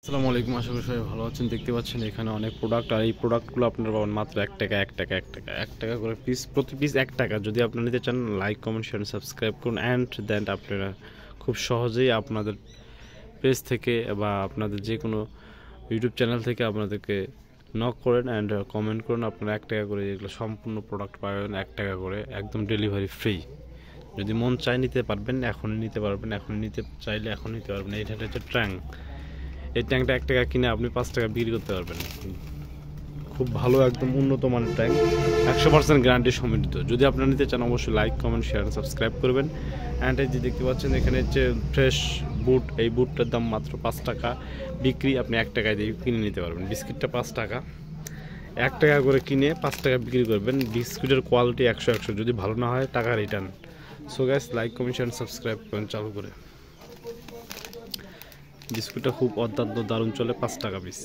আসসালামু আলাইকুম, আশা করি সবাই ভালো আছেন। দেখতে পাচ্ছেন এখানে অনেক প্রোডাক্ট, আর এই প্রোডাক্টগুলো আপনারা পাবেন মাত্র 1 টাকা 1 টাকা করে পিস, প্রতি পিস 1 টাকা। যদি আপনারা নিতে চান লাইক কমেন্ট শেয়ার সাবস্ক্রাইব করুন, অ্যান্ড দেন আপনারা খুব সহজেই আপনাদের পেজ থেকে বা আপনাদের যে কোনো ইউটিউব চ্যানেল থেকে আপনাদেরকে নক করেন অ্যান্ড কমেন্ট করুন। আপনারা 1 টাকা করে এগুলো সম্পূর্ণ প্রোডাক্ট পাবেন 1 টাকা করে, একদম ডেলিভারি ফ্রি। যদি মন চায় নিতে পারবেন, এখনই নিতে পারবেন, এখন নিতে চাইলে এখন নিতে পারবেন। এটা হচ্ছে ট্যাং। এই ট্যাঙ্কটা 1 টাকা কিনে আপনি 5 টাকা বিক্রি করতে পারবেন। খুব ভালো, একদম উন্নত মানের ট্যাঙ্ক, 100% গ্যারান্টি সমৃদ্ধ। যদি আপনারা নিতে চান অবশ্যই লাইক কমেন্ট শেয়ার সাবস্ক্রাইব করবেন। অ্যান্ড এই যে দেখতে পাচ্ছেন এখানে হচ্ছে ফ্রেশ বুট, এই বুটটার দাম মাত্র 5 টাকা বিক্রি, আপনি 1 টাকায় দিয়ে কিনে নিতে পারবেন। বিস্কিটটা 5 টাকা, 1 টাকা করে কিনে 5 টাকা বিক্রি করবেন। বিস্কুটের কোয়ালিটি 100 যদি ভালো না হয় টাকা return. So guys, like comment share subscribe করেন চালু করে। বিস্কুটটা খুব অত্যন্ত দারুণ চলে, 5 টাকা পিস।